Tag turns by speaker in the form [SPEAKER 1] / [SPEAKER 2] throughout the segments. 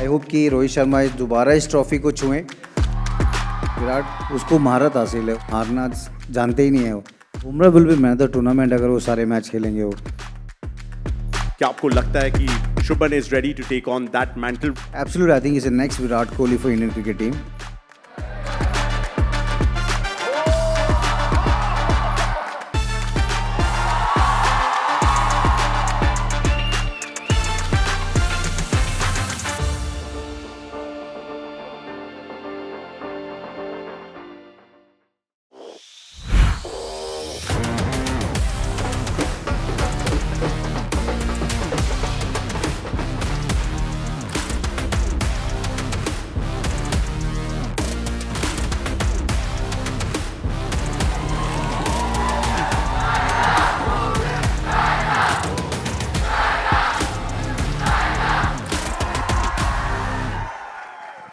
[SPEAKER 1] Hope कि रोहित शर्मा दोबारा इस ट्रॉफी को छुएं। विराट उसको महारत हासिल है, हारना जानते ही नहीं है वो। Bumrah will be man of the tournament अगर वो सारे मैच खेलेंगे वो।
[SPEAKER 2] क्या आपको लगता है कि Shubman is ready to take on that mantle?
[SPEAKER 1] Absolutely, I think is the next Virat Kohli for Indian cricket team.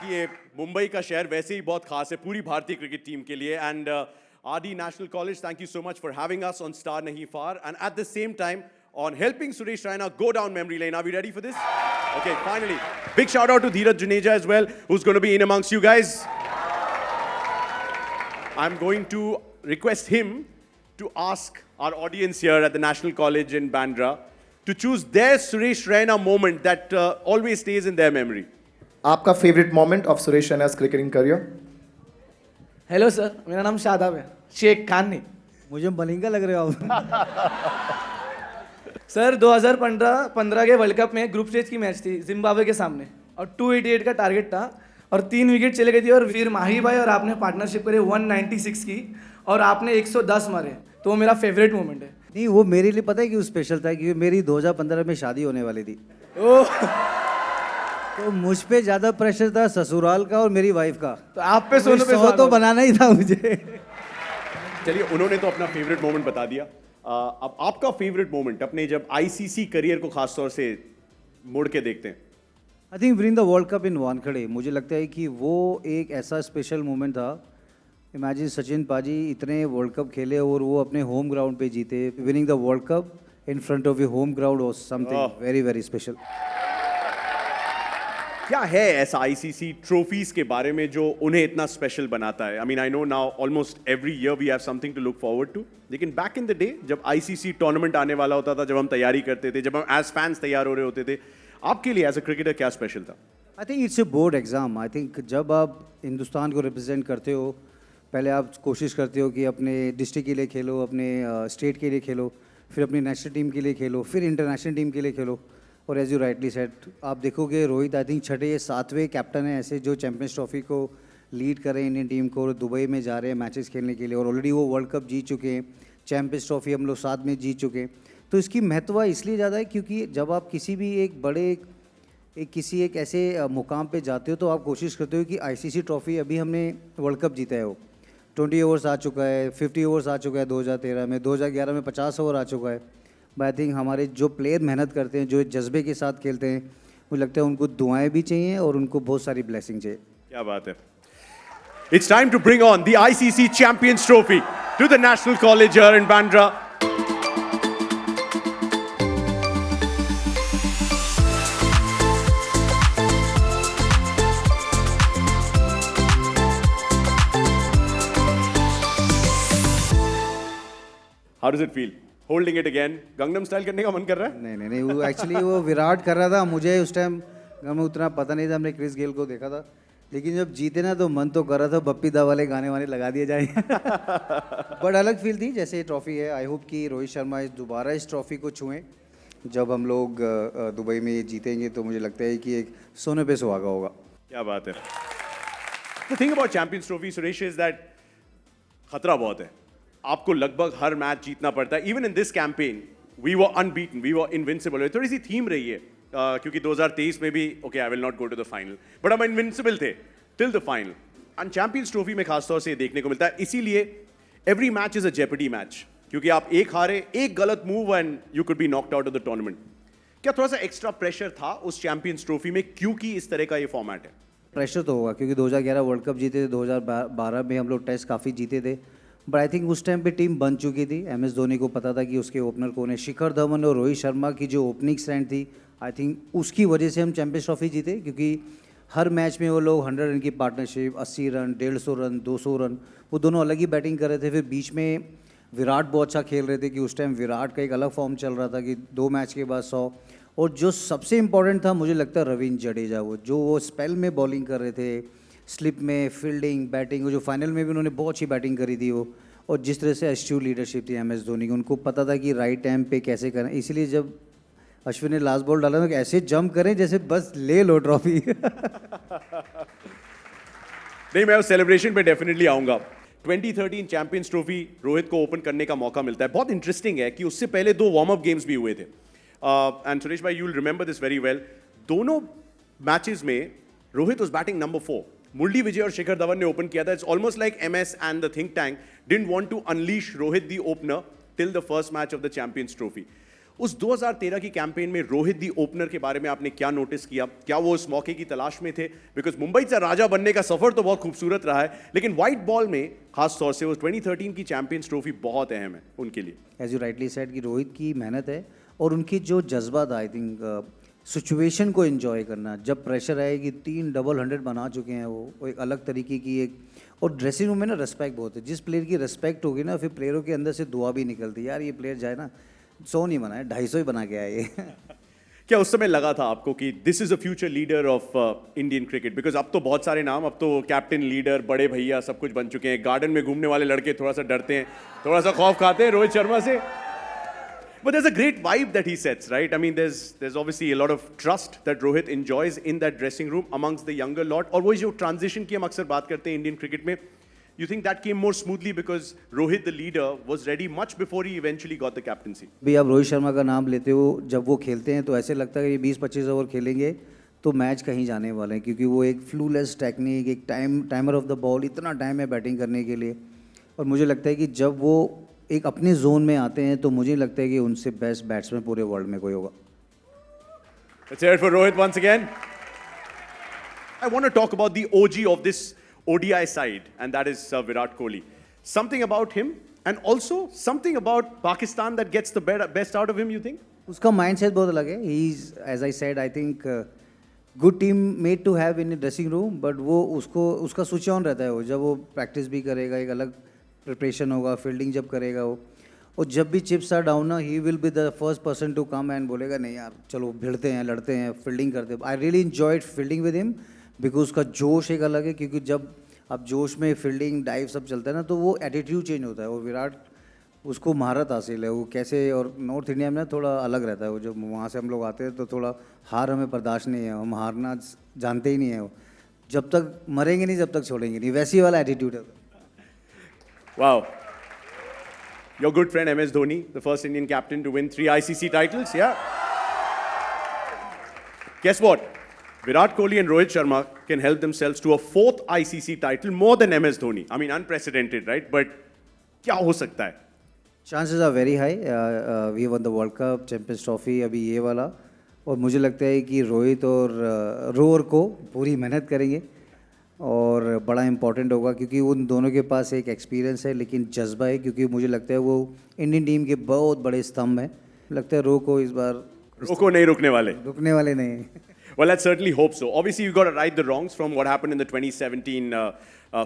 [SPEAKER 2] ये मुंबई का शहर वैसे ही बहुत खास है पूरी भारतीय क्रिकेट टीम के लिए and RD National College, thank you so much for having us on Star Nahi Far and at the same time on helping Suresh Raina go down memory lane. Are we ready for this? Okay, finally. Big shout out to Dheeraj Juneja as well, who's going to be in amongst you guys. I'm going to request him to ask our audience here at the National College in Bandra to choose their Suresh Raina moment that always stays in their memory.
[SPEAKER 3] आपका favourite moment of Suresh Raina's cricketing career?
[SPEAKER 4] Hello sir, मेरा नाम शादाब है, शेख खान नहीं।
[SPEAKER 1] मुझे मलिंगा लग रहे हो आप।
[SPEAKER 4] सर 2015 के वर्ल्ड कप में ग्रुप स्टेज की मैच थी जिम्बाब्वे के सामने और 288 का टारगेट था और 3 विकेट चले गए थे और फिर माही भाई और आपने पार्टनरशिप करे 196 की और आपने 110 मारे, तो वो मेरा फेवरेट मोमेंट है।
[SPEAKER 1] नहीं, वो मेरे लिए पता है क्यों स्पेशल था, क्योंकि मेरी 2015 में शादी होने वाली थी। तो मुझ पे ज़्यादा प्रेशर था ससुराल का और मेरी वाइफ का,
[SPEAKER 4] तो आप पे सोने पे
[SPEAKER 1] 100 तो बनाना ही था मुझे।
[SPEAKER 2] चलिए, उन्होंने तो अपना फेवरेट मोमेंट बता दिया। अब आपका फेवरेट मोमेंट अपने जब ICC करियर को खास तौर से मुड़ के देखते हैं।
[SPEAKER 1] I think winning the world cup in Wankhede, मुझे लगता है कि वो एक ऐसा स्पेशल मोमेंट था। इमेजिन सचिन पाजी इतने वर्ल्ड कप खेले और वो अपने होम ग्राउंड पे जीते। Winning the world cup in front of your home ground was something very very special.
[SPEAKER 2] क्या है ऐसा ICC ट्रॉफीज के बारे में जो उन्हें इतना स्पेशल बनाता है? I mean, I know now almost every year we have something to look forward to, लेकिन बैक इन द डे जब ICC टूर्नामेंट आने वाला होता था, जब हम तैयारी करते थे, जब हम एज फैंस तैयार हो रहे होते थे, आपके लिए एज अ क्रिकेटर क्या स्पेशल था?
[SPEAKER 1] I think it's a board exam. I think जब आप हिंदुस्तान को रिप्रेजेंट करते हो, पहले आप कोशिश करते हो कि अपने डिस्ट्रिक्ट के लिए खेलो, अपने स्टेट के लिए खेलो, फिर अपनी नेशनल टीम के लिए खेलो, फिर इंटरनेशनल टीम के लिए खेलो। और एज यू राइटली सेड, आप देखोगे रोहित आई थिंक 6 या 7वें कैप्टन हैं ऐसे जो चैंपियंस ट्रॉफी को लीड कर रहे हैं इंडियन टीम को, और दुबई में जा रहे हैं मैचेस खेलने के लिए और ऑलरेडी वो वर्ल्ड कप जीत चुके हैं, चैंपियंस ट्रॉफी हम लोग साथ में जीत चुके हैं। तो इसकी महत्व इसलिए ज़्यादा है क्योंकि जब आप किसी भी एक बड़े किसी एक ऐसे मुकाम पे जाते हो तो आप कोशिश करते हो कि ICC ट्रॉफी, अभी हमने वर्ल्ड कप जीता है, वो 20 ओवर्स आ चुका है, 50 ओवर्स आ चुका है 2013 में, 2011 में 50 ओवर आ चुका है। बट आई थिंक हमारे जो प्लेयर मेहनत करते हैं, जो जज्बे के साथ खेलते हैं, मुझे लगता है उनको दुआएं भी चाहिए और उनको बहुत सारी ब्लेसिंग चाहिए।
[SPEAKER 2] क्या बात है। It's time to bring on the ICC Champions Trophy to the National College here in Bandra. How does it feel? Holding it again. Gangnam Style करने का मन कर रहा है?
[SPEAKER 1] नहीं, वो एक्चुअली वो विराट कर रहा था, मुझे उस टाइम में उतना पता नहीं था, हमने क्रिस गेल को देखा था, लेकिन जब जीते ना तो मन तो कर रहा था बप्पी दा वाले गाने वाने लगा दिए जाए। बट अलग फील थी जैसे ट्रॉफी है। आई होप कि रोहित शर्मा दोबारा इस ट्रॉफी को छुएं। जब हम लोग दुबई में जीतेंगे तो मुझे लगता है कि एक सोने पे सुहागा होगा।
[SPEAKER 2] क्या बात है। The thing about Champions Trophy, Suresh, is that खतरा बहुत है। आपको लगभग हर मैच जीतना पड़ता है। Even in this campaign we were unbeaten, we were invincible. थोड़ी सी थीम रही है क्योंकि 2023 में भी okay I will not go to the final, but हम इनविंसिबल थे till the final. And champions trophy में खासतौर से देखने को मिलता है, इसीलिए every match is a jeopardy match, क्योंकि आप एक हारे, एक गलत move and you could be knocked out of the tournament. क्या थोड़ा सा एक्स्ट्रा प्रेशर था उस चैंपियंस ट्रॉफी में क्योंकि इस तरह का ये फॉर्मेट है?
[SPEAKER 1] प्रेशर तो होगा क्योंकि 2011 वर्ल्ड कप जीते थे, 2012 में हम लोग टेस्ट काफ़ी जीते थे बट आई थिंक उस टाइम पे टीम बन चुकी थी, एम एस धोनी को पता था कि उसके ओपनर कौन है। शिखर धवन और रोहित शर्मा की जो ओपनिंग स्ट्रेंथ थी, आई थिंक उसकी वजह से हम चैंपियंस ट्रॉफी जीते, क्योंकि हर मैच में वो लोग 100 रन की पार्टनरशिप, 80 रन, 150 रन, 200 रन, वो दोनों अलग ही बैटिंग कर रहे थे। फिर बीच में विराट बहुत अच्छा खेल रहे थे कि उस टाइम विराट का एक अलग फॉर्म चल रहा था कि 2 मैच के बाद 100। और जो सबसे इम्पोर्टेंट था मुझे लगता है रविंद्र जडेजा, वो स्पेल में बॉलिंग कर रहे थे, स्लिप में, फील्डिंग, बैटिंग, वो जो फाइनल में भी उन्होंने बहुत अच्छी बैटिंग करी थी वो। और जिस तरह से एस्ट्यूट लीडरशिप थी एम एस धोनी की, उनको पता था कि राइट टाइम पे कैसे करना, इसीलिए जब अश्विन ने लास्ट बॉल डाला ना कि ऐसे जंप करें जैसे बस ले लो ट्रॉफी।
[SPEAKER 2] नहीं, मैं उस सेलिब्रेशन पे डेफिनेटली आऊंगा। 2013 चैंपियंस ट्रॉफी रोहित को ओपन करने का मौका मिलता है। बहुत इंटरेस्टिंग है कि उससे पहले 2 वार्म अप गेम्स भी हुए थे। एंड सुरेश भाई, you will remember this very well. दोनों मैचेस में Rohit was batting number 4। Murali Vijay और शिखर धवन ने ओपन किया था। It's almost like MS and the think tank didn't want to unleash Rohit the opener till the first match of the champions trophy. उस 2013 की campaign में रोहित दी opener के बारे में आपने क्या नोटिस किया? क्या वो उस मौके की तलाश में थे? बिकॉज मुंबई से राजा बनने का सफर तो बहुत खूबसूरत रहा है, लेकिन व्हाइट बॉल में खास तौर से वो 2013 की चैंपियंस ट्रॉफी बहुत अहम है उनके लिए।
[SPEAKER 1] एज यू राइटली सेड कि रोहित की मेहनत है और उनकी जो जज्बा था, आई थिंक सिचुएशन को एंजॉय करना। जब प्रेशर आए कि 3 डबल 100 बना चुके हैं वो एक अलग तरीके की एक। और ड्रेसिंग रूम में ना रिस्पेक्ट बहुत है। जिस प्लेयर की रिस्पेक्ट होगी ना, फिर प्लेयरों के अंदर से दुआ भी निकलती है, यार ये प्लेयर जाए ना 100 नहीं बनाए, 250 ही बना के आए ये।
[SPEAKER 2] क्या उस समय लगा था आपको कि this is a future leader of Indian cricket? Because अब तो बहुत सारे नाम, अब तो कैप्टन, लीडर, बड़े भैया सब कुछ बन चुके हैं। गार्डन में घूमने वाले लड़के थोड़ा सा डरते हैं, थोड़ा सा खौफ खाते हैं रोहित शर्मा से। But there's a great vibe that he sets, right? I mean, there's obviously a lot of trust that Rohit enjoys in that dressing room amongst the younger lot. और वो जो transition की हम अक्सर बात करते हैं इंडियन क्रिकेट में, you think that came more smoothly because Rohit, the leader, was ready much before he eventually got the captaincy?
[SPEAKER 1] भी आप रोहित शर्मा का नाम लेते हो, जब वो खेलते हैं तो ऐसे लगता है कि 20-25 ओवर खेलेंगे तो मैच कहीं जाने वाले हैं, क्योंकि वो एक फ्लूलेस टेक्निक, एक टाइमर ऑफ द बॉल, इतना टाइम है बैटिंग करने के लिए। और मुझे लगता है कि जब वो एक अपने जोन में आते हैं तो मुझे लगता है कि उनसे बेस्ट बैट्समैन पूरे वर्ल्ड में कोई होगा।
[SPEAKER 2] Let's hear it for Rohit once again. I want to talk about the OG of this ODI side, and that is Virat Kohli. Something about him, and also something about Pakistan that gets the best out of him, you think?
[SPEAKER 1] उसका mindset बहुत अलग है। He is, as I said, I think good team made to have in dressing room, but वो उसका switch on रहता है। वो जब वो प्रैक्टिस भी करेगा, एक अलग प्रिपरेशन होगा, फील्डिंग जब करेगा वो, और जब भी चिप्स आर डाउन ना, he will be the first person to come and बोलेगा नहीं यार चलो भिड़ते हैं, लड़ते हैं, फील्डिंग करते हैं। I really enjoyed fielding with him because उसका जोश एक अलग है, क्योंकि जब आप जोश में फील्डिंग, डाइव सब चलता है ना, तो वो एटीट्यूड चेंज होता है। और विराट, उसको महारत हासिल है वो कैसे। और नॉर्थ इंडिया में ना थोड़ा अलग रहता है वो, जब वहाँ से हम लोग आते हैं तो थोड़ा हार हमें बर्दाश्त नहीं है, हम हारना जानते ही नहीं है वो। जब तक मरेंगे नहीं, जब तक छोड़ेंगे नहीं, वैसी वाला एटीट्यूड है।
[SPEAKER 2] Wow. Your good friend MS Dhoni, the first Indian captain to win 3 ICC titles, yeah? Guess what? Virat Kohli and Rohit Sharma can help themselves to a 4th ICC title, more than MS Dhoni. I mean, unprecedented, right? But क्या हो सकता है?
[SPEAKER 1] Chances are very high. We won the world cup, champions trophy, अभी ये वाला। और मुझे लगता है कि रोहित और रोहर को पूरी मेहनत करेंगे और बड़ा इंपॉर्टेंट होगा, क्योंकि उन दोनों के पास एक एक्सपीरियंस है लेकिन जज्बा है, क्योंकि मुझे लगता है वो इंडियन टीम के बहुत बड़े स्तंभ हैं। लगता है रो को इस बार
[SPEAKER 2] नहीं रुकने वाले
[SPEAKER 1] नहीं।
[SPEAKER 2] Well, let's certainly hope so. Obviously, you've got to right the wrongs from what happened in the 2017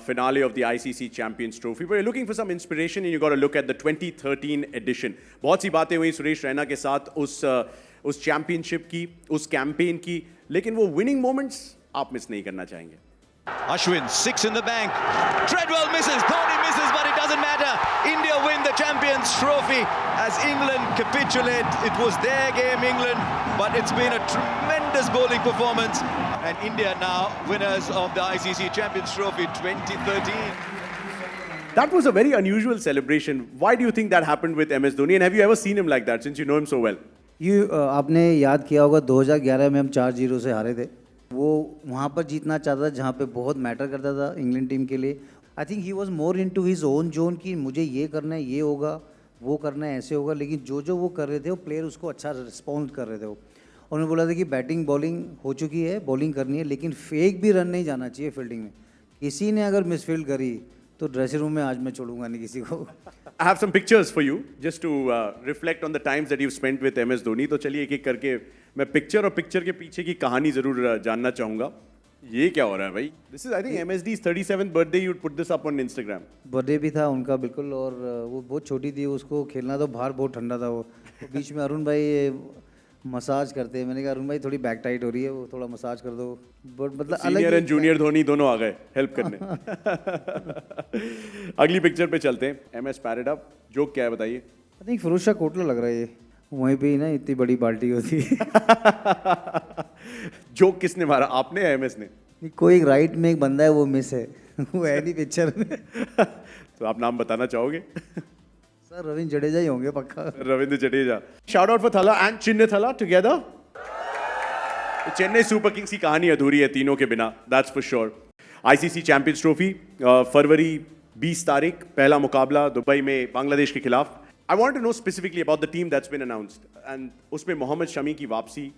[SPEAKER 2] finale of the ICC Champions Trophy. But you're looking for some inspiration, and you've got to look at the 2013 edition. बहुत सी बातें हुई सुरेश रैना के साथ उस championship की, उस campaign की, लेकिन वो विनिंग मोमेंट्स आप मिस नहीं करना चाहेंगे।
[SPEAKER 5] Ashwin, 6 in the bank. Treadwell misses, Dhoni misses, but it doesn't matter. India win the Champions Trophy as England capitulate. It was their game, England, but it's been a tremendous bowling performance. And India now winners of the ICC Champions Trophy 2013.
[SPEAKER 2] That was a very unusual celebration. Why do you think that happened with MS Dhoni? And have you ever seen him like that, since you know him so well?
[SPEAKER 1] आपने याद किया होगा 2011 में हम 4-0 से हारे थे। वो वहाँ पर जीतना चाहता था जहाँ पे बहुत मैटर करता था इंग्लैंड टीम के लिए। I think he was more into his own zone कि मुझे ये करना है, ये होगा, वो करना है, ऐसे होगा। लेकिन जो वो कर रहे थे वो प्लेयर उसको अच्छा रिस्पॉन्ड कर रहे थे वो। उन्होंने बोला था कि बैटिंग बॉलिंग हो चुकी है, बॉलिंग करनी है, लेकिन फेक भी रन नहीं जाना चाहिए फील्डिंग में। किसी ने अगर मिसफील्ड करी तो ड्रेसिंग रूम में आज मैं छोड़ूंगा नहीं किसी को।
[SPEAKER 2] I have some pictures for you just to reflect on the times that you've spent with MS Dhoni. तो चलिए एक एक करके मैं पिक्चर और पिक्चर के पीछे की कहानी जरूर जानना चाहूंगा। ये क्या हो रहा है भाई? This is I think MSD's 37th birthday. You'd put this up on Instagram.
[SPEAKER 1] Birthday भी था उनका बिल्कुल, और वो बहुत छोटी थी, उसको खेलना तो बाहर बहुत ठंडा था वो। तो बीच में अरुण भाई मसाज करते हैं, मैंने कहा अरुण भाई थोड़ी बैक टाइट हो रही है, वो थोड़ा मसाज कर दो। बट मतलब
[SPEAKER 2] सीनियर एंड जूनियर धोनी दोनों आ गए हेल्प करने। अगली पिक्चर पे चलते हैं। MS पैरेड अप जोक क्या है बताइए?
[SPEAKER 1] आई थिंक फिरोज शाह कोटला लग रहा है ये, वहीं पे ही ना इतनी बड़ी पार्टी होती है।
[SPEAKER 2] जोक किसने मारा, आपने या MS ने?
[SPEAKER 1] कोई एक राइट में एक बंदा है वो मिस है, वो है नहीं पिक्चर में।
[SPEAKER 2] तो आप नाम बताना चाहोगे?
[SPEAKER 1] सर रविंद्र जडेजा ही होंगे पक्का।
[SPEAKER 2] Ravindra Jadeja. Shout out for थला एंड चिन्ह थला टुगेदर। चेन्नई सुपर किंग्स की कहानी अधूरी है तीनों के बिना, that's for sure. ICC champions trophy फरवरी 20 तारीख पहला मुकाबला दुबई में बांग्लादेश के खिलाफ। I want to know specifically about the team that's been announced and उसमें मोहम्मद शमी की वापसी।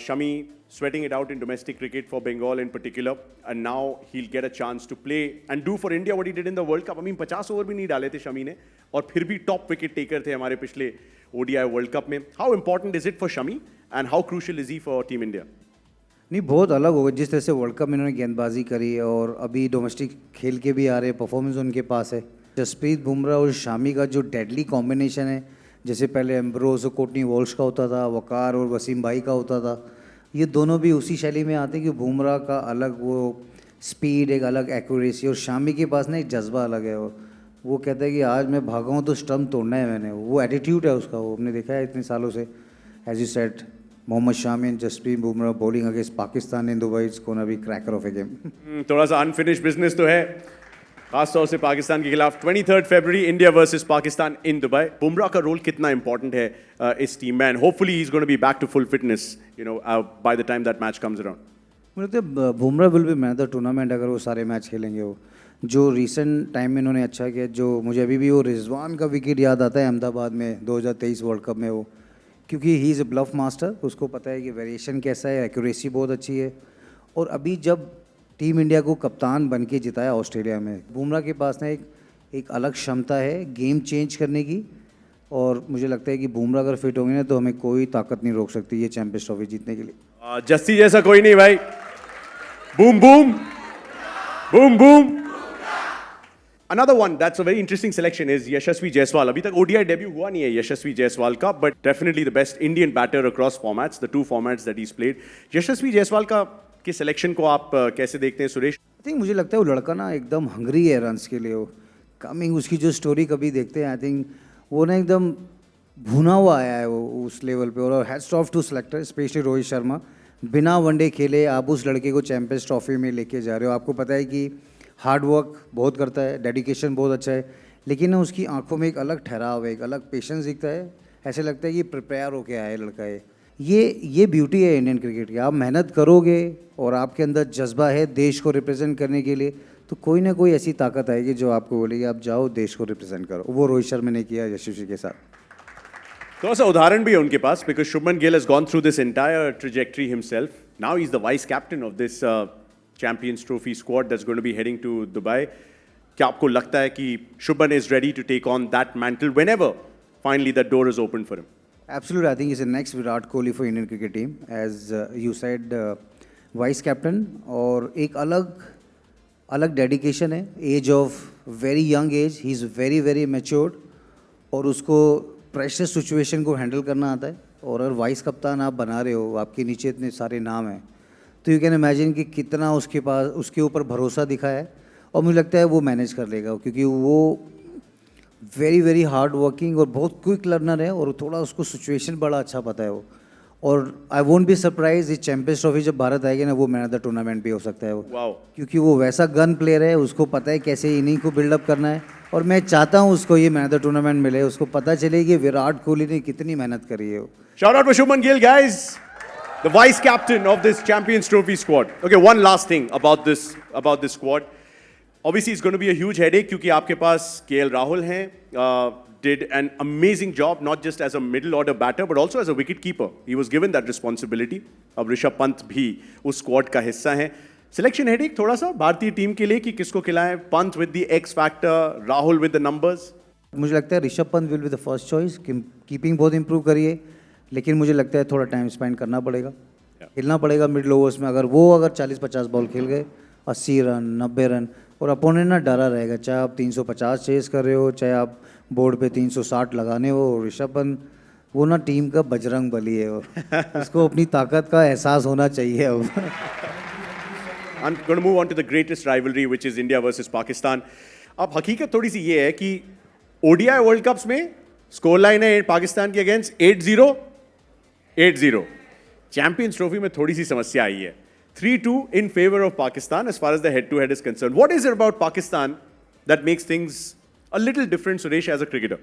[SPEAKER 2] Shami sweating it out in domestic cricket for Bengal in particular, and now he'll get a chance to play and do for India what he did in the World Cup. I mean 50 over भी नहीं डाले थे शमी ने, और फिर भी top wicket taker थे हमारे पिछले ODI वर्ल्ड कप में। How important is it for Shami and how crucial is he for Team India?
[SPEAKER 1] नहीं बहुत अलग होगा, जिस तरह से वर्ल्ड कप में इन्होंने गेंदबाजी करी और अभी डोमेस्टिक खेल के भी आ रहे, परफॉर्मेंस उनके पास है। जसप्रीत बुमराह और शामी का जो डेडली कॉम्बिनेशन है, जैसे पहले एम्ब्रोज और कोटनी वॉल्श का होता था, वकार और वसीम भाई का होता था, ये दोनों भी उसी शैली में आते हैं कि बुमराह का अलग वो स्पीड, एक अलग एक्यूरेसी, और शामी के पास ना एक जज्बा अलग है। वो कहता है कि आज मैं भागा हूँ तो स्टंप तोड़ना है मैंने, वो एटीट्यूड है उसका, वो हमने देखा है इतने सालों से। As you said, Mohammed Shami and Jasprit Bumrah bowling against Pakistan in Dubai, it's gonna be cracker of a game.
[SPEAKER 2] थोड़ा सा अनफिनिश्ड बिजनेस तो है, खासतौर से पाकिस्तान के खिलाफ। 23 फरवरी India versus Pakistan in Dubai. Bumrah का रोल कितना इंपॉर्टेंट है इस टीम में, and hopefully he is gonna be back to full fitness you know by the time that match comes around?
[SPEAKER 1] मुझे लगता है Bumrah will be man of the tournament अगर वो सारे मैच खेलेंगे। वो जो रिसेंट टाइम में इन्होंने अच्छा किया, जो मुझे अभी भी वो रिजवान का विकेट याद आता है अहमदाबाद में 2023 वर्ल्ड कप में, वो क्योंकि he is a bluff master, उसको पता है कि वेरिएशन कैसा है, एक्यूरेसी बहुत अच्छी है। और अभी जब टीम इंडिया को कप्तान बन के जिताया ऑस्ट्रेलिया में, बुमराह के पास ना एक अलग क्षमता है गेम चेंज करने की, और मुझे लगता है कि बुमराह अगर फिट होंगे ना तो हमें कोई ताकत नहीं रोक सकती ये चैंपियंस ट्रॉफी जीतने के लिए।
[SPEAKER 2] जस्सी जैसा कोई नहीं भाई। Boom boom boom boom. Another one that's a very interesting selection is Yashasvi Jaiswal. अभी तक ODI debut हुआ नहीं है यशस्वी जायसवाल का, but definitely the best Indian batter across formats, the two formats that he's played. यशस्वी जायसवाल के सिलेक्शन को आप कैसे देखते हैं सुरेश?
[SPEAKER 1] आई थिंक मुझे लगता है वो लड़का ना एकदम हंग्री है रन्स के लिए। वो कमिंग, उसकी जो स्टोरी कभी देखते हैं, आई थिंक वो ना एकदम भुना हुआ आया है वो उस लेवल पे। और hats off to selector specially Rohit Sharma, बिना वनडे खेले आप उस लड़के को चैंपियंस ट्रॉफी में लेके जा रहे हो। आपको पता है कि हार्ड वर्क बहुत करता है, डेडिकेशन बहुत अच्छा है, लेकिन ना उसकी आंखों में एक अलग ठहराव है, एक अलग पेशेंस दिखता है। ऐसे लगता है कि प्रिपेयर होके आया है लड़का है। ये ब्यूटी है इंडियन क्रिकेट की। आप मेहनत करोगे और आपके अंदर जज्बा है देश को रिप्रेजेंट करने के लिए, तो कोई ना कोई ऐसी ताकत आएगी जो आपको बोलेगी आप जाओ देश को रिप्रेजेंट करो। वो रोहित शर्मा ने किया यशस्वी के साथ।
[SPEAKER 2] थोड़ा सा उदाहरण भी है उनके पास, because Shubman Gill has gone through this entire trajectory himself. Now he is the vice captain of this champions trophy squad that's going to be heading to Dubai. क्या आपको लगता है कि Shubman is ready to take on that mantle whenever finally that door is open for him?
[SPEAKER 1] Absolutely, I think he's the next Virat Kohli for Indian cricket team, as you said, vice captain, और एक अलग dedication है। As of very young age, he is very very matured, और उसको pressure situation को handle करना आता है। और अगर वाइस कप्तान आप बना रहे हो, आपके नीचे इतने सारे नाम हैं, तो यू कैन इमेजिन कि कितना उसके पास उसके ऊपर भरोसा दिखा है। और मुझे लगता है वो मैनेज कर लेगा, क्योंकि वो वेरी वेरी हार्ड वर्किंग और बहुत क्विक लर्नर है, और थोड़ा उसको सिचुएशन बड़ा अच्छा पता है वो। और आई वोंट बी सरप्राइज ये चैंपियंस ट्रॉफी जब भारत आएगी ना, वो मैन ऑफ द टूर्नामेंट भी हो सकता है वो।
[SPEAKER 2] वाओ।
[SPEAKER 1] क्योंकि वो वैसा गन प्लेयर है, उसको पता है कैसे इनिंग को बिल्डअप करना है। और मैं चाहता हूँ उसको ये मैन ऑफ द टूर्नामेंट मिले, उसको पता चले कि विराट कोहली ने कितनी मेहनत करी है।
[SPEAKER 2] Shout out to Shubman Gill, guys, the vice captain of this Champions Trophy squad. Okay, one last thing about this squad. Obviously, it's going to be a huge headache क्योंकि आपके पास KL राहुल हैं, did an amazing job not just as a middle order batter but also as a wicket keeper. He was given that responsibility. अब ऋषभ पंत भी उस squad का हिस्सा हैं. Selection headache थोड़ा सा भारतीय टीम के लिए कि किसको खिलाएं, Pant with the x factor, Rahul with the numbers?
[SPEAKER 1] मुझे लगता है Rishabh Pant will be the first choice. Keeping बहुत इंप्रूव करिए, लेकिन मुझे लगता है थोड़ा टाइम स्पेंड करना पड़ेगा, खेलना पड़ेगा मिडिल ओवर्स में। अगर 40-50 बॉल खेल गए, 80 रन 90 रन, और अपोनेंट ना डरा रहेगा, चाहे आप 350 चेस कर रहे हो, चाहे आप बोर्ड पे 360 लगाने हो। ऋषभ पंत वो ना टीम का बजरंग बली है, और उसको अपनी ताकत का एहसास होना चाहिए अब।
[SPEAKER 2] I'm going to move on to the greatest rivalry, which is India versus Pakistan. अब हकीकत थोड़ी सी ये है कि ODI वर्ल्ड कप्स में स्कोर लाइन है पाकिस्तान के अगेंस्ट 8-0, 8-0। चैंपियंस ट्रॉफी में थोड़ी सी समस्या आई है, 3-2 in favor of Pakistan as far as the head-to-head is concerned. What is it about Pakistan that makes things a little different, Suresh, as a cricketer?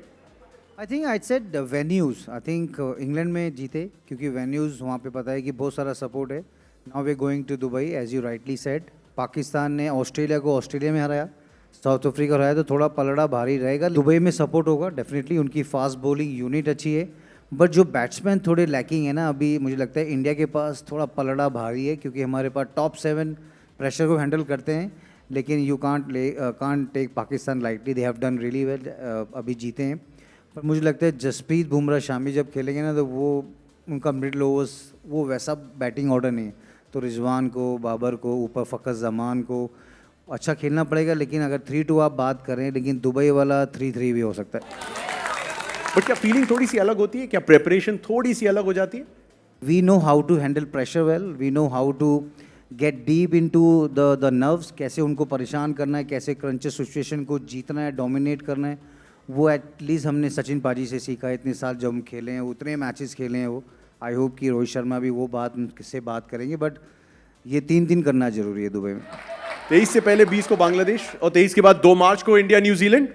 [SPEAKER 1] I think I said venues. I think England में जीते क्योंकि venues वहाँ पे पता है कि बहुत सारा सपोर्ट है। Now we going to Dubai, as you rightly said. Pakistan ने ऑस्ट्रेलिया को ऑस्ट्रेलिया में हराया, साउथ अफ्रीका हराया, तो थोड़ा पलड़ा भारी रहेगा। दुबई में सपोर्ट होगा डेफिनेटली, उनकी फास्ट बॉलिंग यूनिट अच्छी है, बट जो बैट्समैन थोड़े लैकिंग है ना अभी, मुझे लगता है इंडिया के पास थोड़ा पलड़ा भारी है, क्योंकि हमारे पास टॉप 7 प्रेशर को हैंडल करते हैं, लेकिन you can't take Pakistan lightly. They have done really well, अभी जीते हैं। पर मुझे लगता है जसप्रीत बुमराह शामी जब खेलेंगे ना, तो वो उनका मिडिल ओवर्स वो वैसा बैटिंग ऑर्डर नहीं है, तो रिजवान को, बाबर को, ऊपर फ़खर जमान को अच्छा खेलना पड़ेगा। लेकिन अगर 3-2 आप बात करें, लेकिन दुबई वाला 3-3 भी हो सकता है।
[SPEAKER 2] बट क्या फीलिंग थोड़ी सी अलग होती है, क्या प्रिपरेशन थोड़ी सी अलग हो जाती है?
[SPEAKER 1] We know how to handle pressure well, we know how to get deep into the nerves, कैसे उनको परेशान करना है, कैसे क्रंचेस सिचुएशन को जीतना है, डोमिनेट करना है। वो एटलीस्ट हमने सचिन पाजी से सीखा है, इतने साल जब हम खेले हैं, उतने मैचेस खेले हैं वो। आई होप कि रोहित शर्मा भी वो से बात करेंगे, बट ये 3-3 करना जरूरी है दुबई में।
[SPEAKER 2] 23 से पहले 20 को बांग्लादेश, और 23 के बाद 2 मार्च को India New Zealand.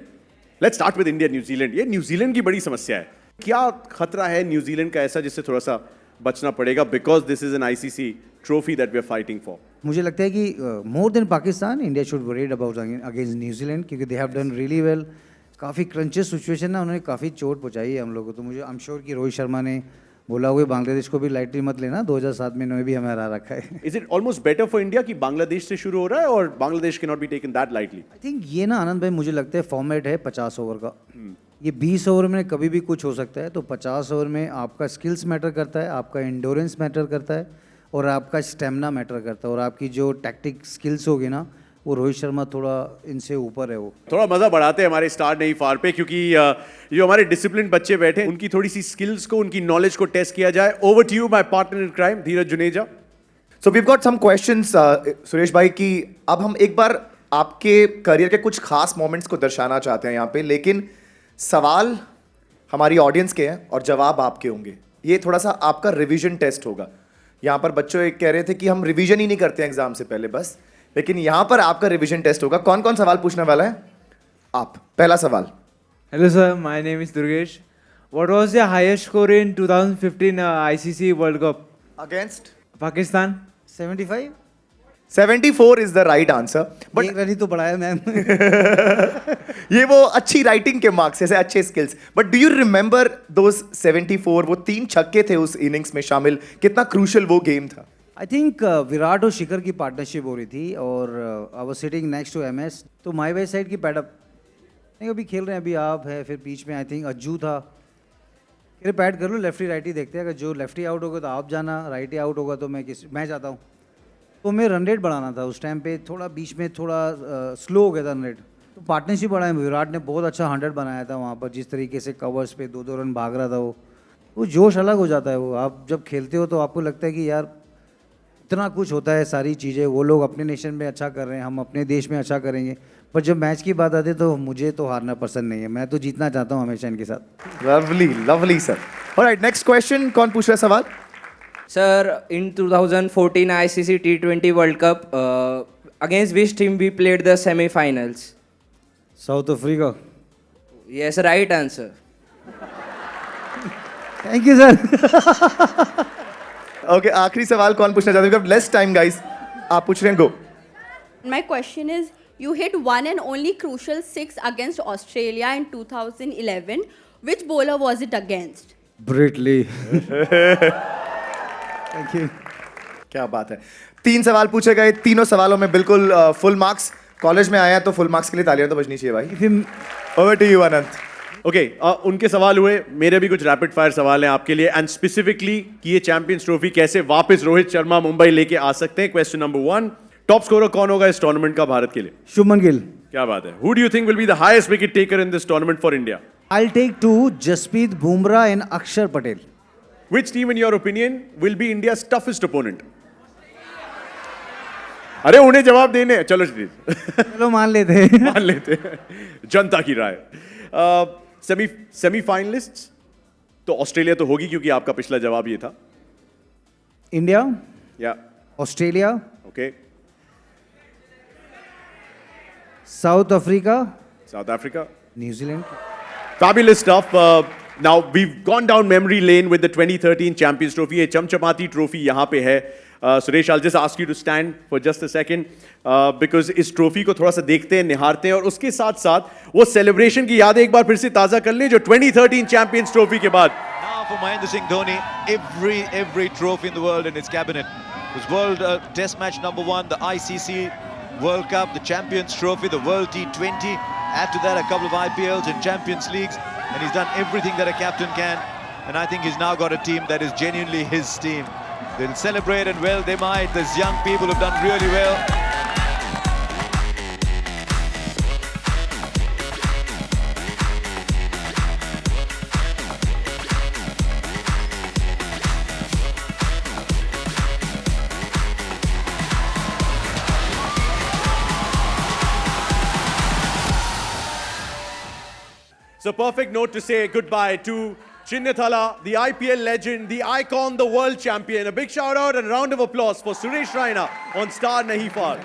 [SPEAKER 2] Let's start with India New Zealand. ये न्यूजीलैंड की बड़ी समस्या है, क्या खतरा है न्यूजीलैंड का ऐसा जिससे थोड़ा सा बचना पड़ेगा, because this is an ICC trophy that we are fighting for?
[SPEAKER 1] मुझे लगता है कि more than Pakistan, India should worried about against New Zealand, क्योंकि they have done really well. काफ़ी क्रंचेस सिचुएशन ना, उन्होंने काफ़ी चोट पहुंचाई है हम लोगों को। तो मुझे आई एम श्योर कि रोहित शर्मा ने बोला हुआ बांग्लादेश को भी लाइटली मत लेना, 2007 में इन्होंने भी हमें हरा रखा है।
[SPEAKER 2] Is it almost better for India कि बांग्लादेश से शुरू हो रहा है और Bangladesh can not be taken that lightly?
[SPEAKER 1] I think ये ना आनंद भाई, मुझे लगता है फॉर्मेट है 50 ओवर का। ये 20 ओवर में कभी भी कुछ हो सकता है, तो 50 ओवर में आपका स्किल्स मैटर करता है, आपका एंडोरेंस मैटर करता है, और आपका स्टेमिना मैटर करता है, और आपकी जो टैक्टिक स्किल्स होगी ना, वो रोहित शर्मा थोड़ा इनसे ऊपर है। वो
[SPEAKER 2] थोड़ा मजा बढ़ाते हैं हमारे स्टार नहीं फार पे, क्योंकि जो हमारे डिसिप्लिन बच्चे बैठे हैं, उनकी थोड़ी सी स्किल्स को, उनकी नॉलेज को टेस्ट किया जाए। Over to you my partner in crime, Dheeraj Juneja.
[SPEAKER 3] So we got some questions Suresh भाई, कि अब हम एक बार आपके करियर के कुछ खास मोमेंट्स को दर्शाना चाहते हैं यहाँ पे, लेकिन सवाल हमारी ऑडियंस के हैं और जवाब आपके होंगे। ये थोड़ा सा आपका रिवीजन टेस्ट होगा। यहाँ पर बच्चों एक कह रहे थे कि हम रिवीजन ही नहीं करते हैं एग्जाम से पहले बस, लेकिन यहाँ पर आपका रिवीजन टेस्ट होगा। कौन कौन सवाल पूछने वाला है? आप। पहला सवाल।
[SPEAKER 6] Hello sir, my name is Durgesh. What was the highest score in 2015 ICC World Cup?
[SPEAKER 3] Against
[SPEAKER 6] Pakistan?
[SPEAKER 1] 75
[SPEAKER 3] 74 is the right answer. But
[SPEAKER 1] एक रन ही तो बढ़ाया मैम।
[SPEAKER 3] ये वो अच्छी राइटिंग के मार्क्स, ऐसे अच्छे skills. But do you remember those 74? वो 3 छक्के थे उस इनिंग्स में शामिल, कितना क्रूशल वो गेम था।
[SPEAKER 1] आई थिंक विराट और शिखर की पार्टनरशिप हो रही थी, और I was sitting next to MS, तो माई वे साइड की पैडअप नहीं, अभी खेल रहे हैं, अभी आप है, फिर बीच में आई थिंक अज्जू था। फिर पैड कर लो, लेफ्टी राइटी देखते हैं, अगर जो लेफ्टी आउट होगा तो आप जाना, राइटी आउट होगा तो मैं जाता हूँ। तो मैं रन रेट बढ़ाना था उस टाइम पे, थोड़ा बीच में थोड़ा स्लो हो गया था रन रेट, तो पार्टनरशिप बढ़ाया। विराट ने बहुत अच्छा 100 बनाया था वहाँ पर, जिस तरीके से कवर्स पे 2-2 रन भाग रहा था वो जोश अलग हो जाता है। वो आप जब खेलते हो तो आपको लगता है कि यार इतना कुछ होता है, सारी चीज़ें, वो लोग अपने नेशन में अच्छा कर रहे हैं, हम अपने देश में अच्छा करेंगे, पर जब मैच की बात आती है तो मुझे तो हारना पसंद नहीं है, मैं तो जीतना चाहता हूँ हमेशा इनके साथ।
[SPEAKER 3] Lovely lovely sir. Alright, next question. कौन पूछ रहा है सवाल?
[SPEAKER 7] Sir, in 2014 ICC T20 World Cup, against which team we played the semi-finals?
[SPEAKER 1] South Africa.
[SPEAKER 7] Yes, right answer.
[SPEAKER 1] Thank you sir.
[SPEAKER 3] Okay, आखिरी सवाल कौन पूछना चाहते हैं? लेस टाइम गाइस, आप पूछ रहे हैं, गो।
[SPEAKER 8] My question is, you hit one and only crucial 6 against Australia in 2011. Which bowler was it against?
[SPEAKER 1] Brett Lee. Thank you.
[SPEAKER 3] क्या बात है। 3 सवाल पूछे गए, तीनों सवालों में बिल्कुल फुल मार्क्स। कॉलेज में आया तो फुल मार्क्स के लिए तालियां तो बजनी चाहिए भाई। Over to you Anant.
[SPEAKER 2] Okay उनके सवाल हुए, मेरे भी कुछ रैपिड फायर सवाल हैं आपके लिए, एंड स्पेसिफिकली कि ये चैंपियंस ट्रॉफी कैसे वापस रोहित शर्मा मुंबई लेके आ सकते हैं। क्वेश्चन नंबर 1, टॉप स्कोरर कौन होगा इस टूर्नामेंट का भारत के लिए?
[SPEAKER 1] शुभमन गिल।
[SPEAKER 2] क्या बात है। Who do you think will be the highest wicket taker in this tournament for India?
[SPEAKER 1] I'll take 2, Jasprit Bumrah and Akshar Patel.
[SPEAKER 2] Which team in your opinion will be India's toughest opponent? अरे उन्हें जवाब देने हैं। चलो जी
[SPEAKER 1] चलो मान लेते हैं।
[SPEAKER 2] मान लेते हैं, जनता की राय। सेमीफाइनलिस्ट्स तो ऑस्ट्रेलिया तो होगी क्योंकि आपका पिछला जवाब ये था।
[SPEAKER 1] इंडिया,
[SPEAKER 2] या
[SPEAKER 1] Australia,
[SPEAKER 2] okay,
[SPEAKER 1] south Africa,
[SPEAKER 2] south Africa,
[SPEAKER 1] New Zealand.
[SPEAKER 2] Fabulous stuff. Now we've gone down memory lane with the 2013 Champions Trophy. ये चमचमाती ट्रॉफी यहाँ पे है। Suresh, I'll just ask you to stand for just a second because इस trophy को थोड़ा सा देखते हैं, निहारते हैं और उसके साथ साथ वो सेलिब्रेशन की यादें एक बार फिर से ताज़ा कर लें जो 2013 चैंपियंस ट्रॉफी के बाद।
[SPEAKER 5] Now for Mahendra Singh Dhoni, every trophy in the world in its cabinet. It was World Test Match number 1, the ICC World Cup, the Champions Trophy, the World T20. Add to that a couple of IPLs and Champions Leagues, and he's done everything that a captain can. And I think he's now got a team that is genuinely his team. They'll celebrate, and well, they might. There's young people who've done really well.
[SPEAKER 2] So perfect note to say goodbye to Chinnathala, the IPL legend, the icon, the world champion. A big shout out and a round of applause for Suresh Raina on Star Nahi Far.